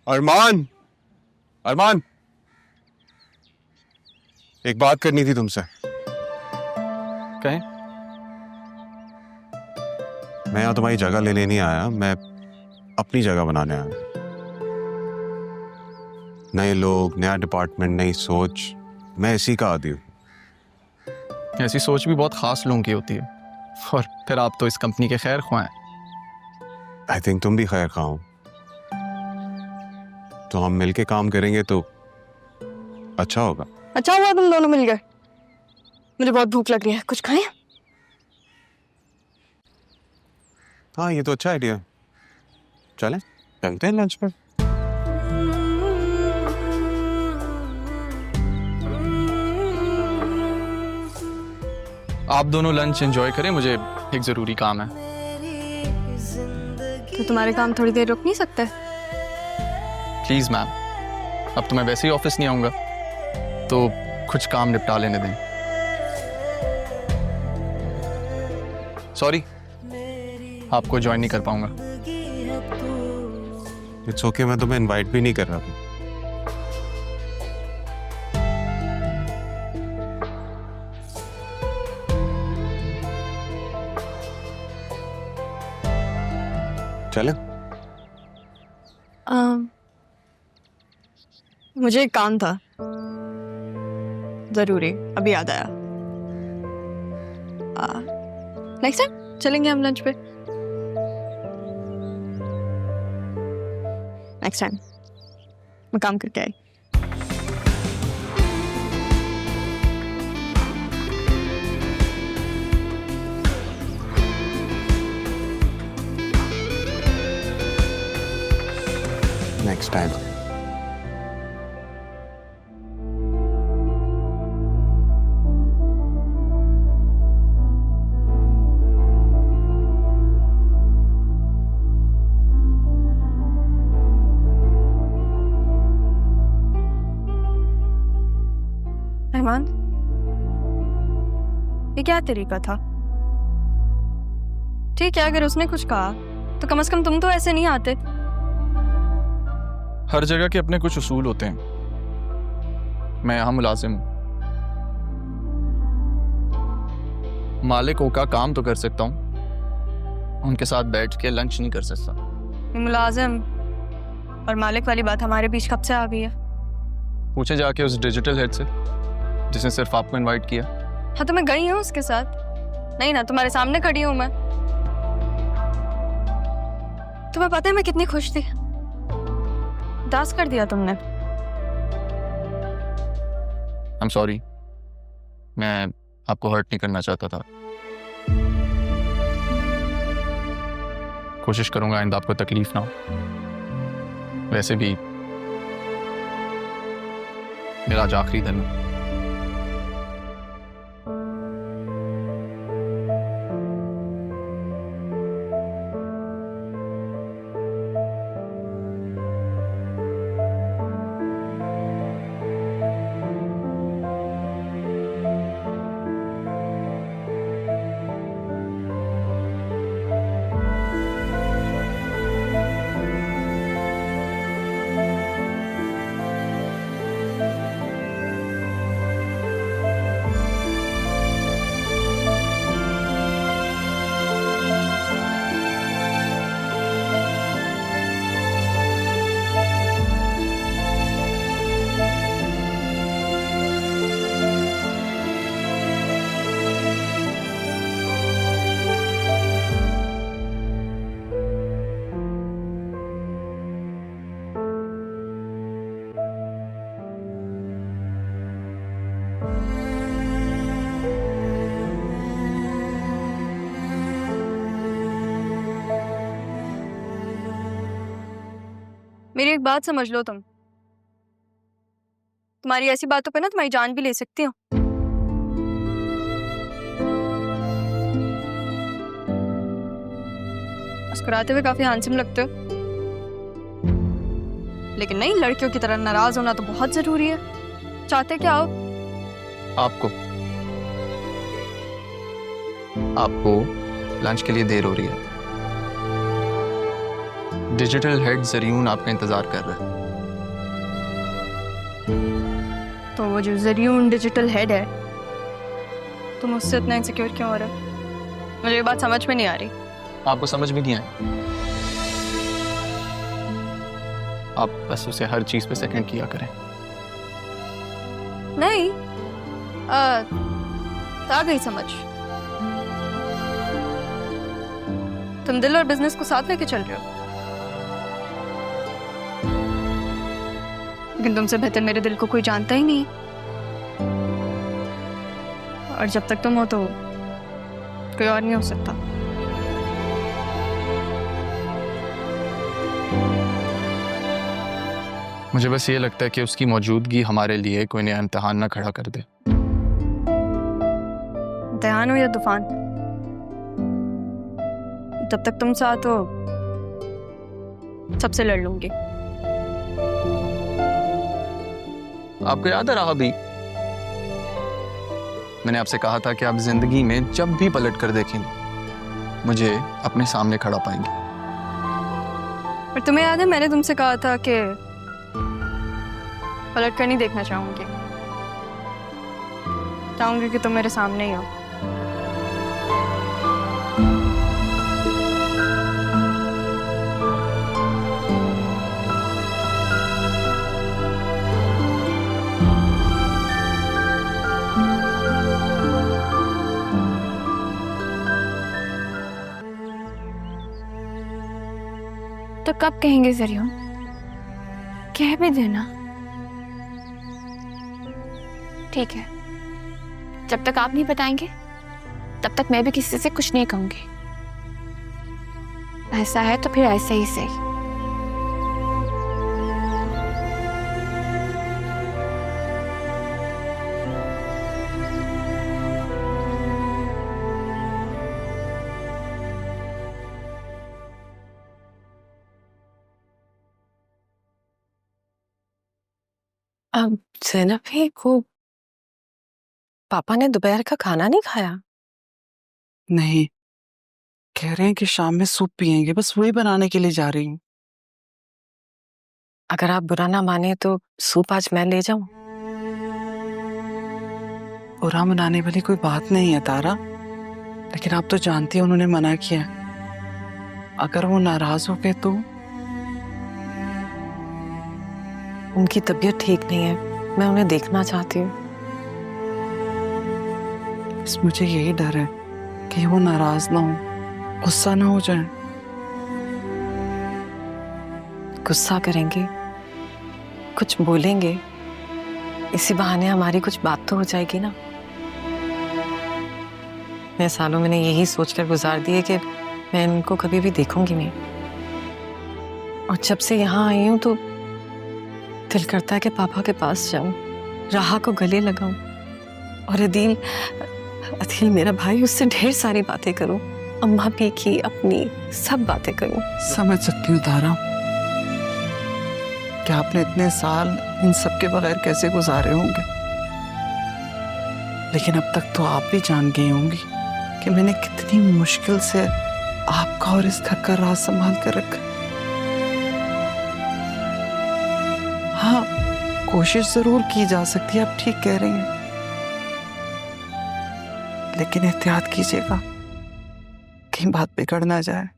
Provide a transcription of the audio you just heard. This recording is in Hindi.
अरमान, अरमान, एक बात करनी थी तुमसे। कहें? मैं यहाँ तुम्हारी जगह लेने नहीं आया, मैं अपनी जगह बनाने आया। नए लोग, नया डिपार्टमेंट, नई सोच, मैं इसी का आदी हूँ। ऐसी सोच भी बहुत खास लोगों की होती है, और फिर आप तो इस कंपनी के खैर ख्वाह हैं। आई थिंक तुम भी खैर खा हो, तो हम मिलके काम करेंगे तो अच्छा होगा। अच्छा हुआ तुम दोनों मिल गए। मुझे बहुत भूख लग रही है, कुछ खाएं? हाँ, ये तो अच्छा आइडिया। चलें, चलते हैं लंच पर। आप दोनों लंच एंजॉय करें, मुझे एक ज़रूरी काम है। तो तुम्हारे काम थोड़ी देर रुक नहीं सकते? प्लीज़ मैम, अब तो मैं वैसे ही ऑफिस नहीं आऊँगा, तो कुछ काम निपटा लेने दें। सॉरी, आपको ज्वाइन नहीं कर पाऊँगा। इट्स ओके, मैं तुम्हें इनवाइट भी नहीं कर रहा था। चले? मुझे एक काम था जरूरी, अभी याद आया। नेक्स्ट टाइम चलेंगे हम लंच पे। नेक्स्ट टाइम मैं काम करके आई। Next time. रहमान, ये क्या तरीका था? ठीक है, अगर उसने कुछ कहा तो कम से कम तुम तो ऐसे नहीं आते। हर जगह के अपने कुछ उसूल होते हैं। मैं यहाँ मुलाजिम हूँ, मालिकों का काम तो कर सकता हूँ, उनके साथ बैठ के लंच नहीं कर सकता। मुलाजिम और मालिक वाली बात हमारे बीच कब से आ गई है? पूछे जाके उस डिजिटल हेड से जिसने सिर्फ आपको इनवाइट किया। हाँ, तो मैं गई हूँ उसके साथ। नहीं ना, तुम्हारे सामने खड़ी हूँ मैं। तुम्हें पता है मैं कितनी खुश थी? उदास कर दिया तुमने। I'm sorry, मैं आपको हर्ट नहीं करना चाहता था। कोशिश करूंगा आइंदा आपको तकलीफ ना हो। वैसे भी मेरा आज आखिरी दिन है। मेरी एक बात समझ लो, तुम्हारी ऐसी बातों पे ना तुम्हारी जान भी ले सकती हूँ। मुस्कुराते हुए काफी हैंडसम लगते हो, लेकिन नहीं, लड़कियों की तरह नाराज होना तो बहुत जरूरी है। चाहते क्या हो? आपको लंच के लिए देर हो रही है। डिजिटल हेड जरियून आपका इंतजार कर रहा है। तो वो जो जरियून डिजिटल हेड है, तुम उससे इतना इनसिक्योर क्यों हो रहे हो? मुझे ये बात समझ में नहीं आ रही। आपको समझ भी नहीं आया? आप बस उसे हर चीज पे सेकंड किया करें। नहीं, आ गई समझ। तुम दिल और बिजनेस को साथ लेके चल रहे हो, लेकिन तुमसे बेहतर मेरे दिल को कोई जानता ही नहीं। और जब तक तुम हो तो कोई और नहीं हो सकता। मुझे बस ये लगता है कि उसकी मौजूदगी हमारे लिए कोई नया इम्तिहान ना खड़ा कर दे। इम्तिहान हो या तूफान, तब तक तुम साथ हो सबसे लड़ लूंगी। आपको याद है रहा भी, मैंने आपसे कहा था कि आप जिंदगी में जब भी पलट कर देखेंगे मुझे अपने सामने खड़ा पाएंगे। पर तुम्हें याद है मैंने तुमसे कहा था कि पलट कर नहीं देखना चाहूंगी कि तुम मेरे सामने ही हो। तो कब कहेंगे जरियून? कह भी देना। ठीक है, जब तक आप नहीं बताएंगे तब तक मैं भी किसी से कुछ नहीं कहूंगी। ऐसा है तो फिर ऐसे ही सही। अब ज़ैनब भी को पापा ने दोपहर का खाना नहीं खाया? नहीं, कह रहे हैं कि शाम में सूप पियेंगे, बस वही बनाने के लिए जा रही हूँ। अगर आप बुरा ना माने तो सूप आज मैं ले जाऊं? बुरा मनाने वाली कोई बात नहीं है तारा, लेकिन आप तो जानती हैं उन्होंने मना किया। अगर वो नाराज हो गए तो? उनकी तबीयत ठीक नहीं है, मैं उन्हें देखना चाहती हूँ। बस मुझे यही डर है कि वो नाराज ना हो, गुस्सा ना हो जाए। गुस्सा करेंगे, कुछ बोलेंगे, इसी बहाने हमारी कुछ बात तो हो जाएगी ना। मैं सालों मैंने यही सोचकर गुजार दिए कि मैं उनको कभी भी देखूंगी नहीं, और जब से यहाँ आई हूँ तो दिल करता है कि पापा के पास जाऊं, राहा को गले लगाऊं और अदील मेरा भाई, उससे ढेर सारी बातें करूं, अम्मा भी की अपनी सब बातें करूं। समझ सकती हूँ तारा कि आपने इतने साल इन सब के बगैर कैसे गुजारे होंगे, लेकिन अब तक तो आप भी जान गई होंगी कि मैंने कितनी मुश्किल से आपका और इस घर का राज संभाल कर रखा। हाँ, कोशिश जरूर की जा सकती है, आप ठीक कह रही हैं, लेकिन एहतियात कीजिएगा कहीं बात बिगड़ ना जाए।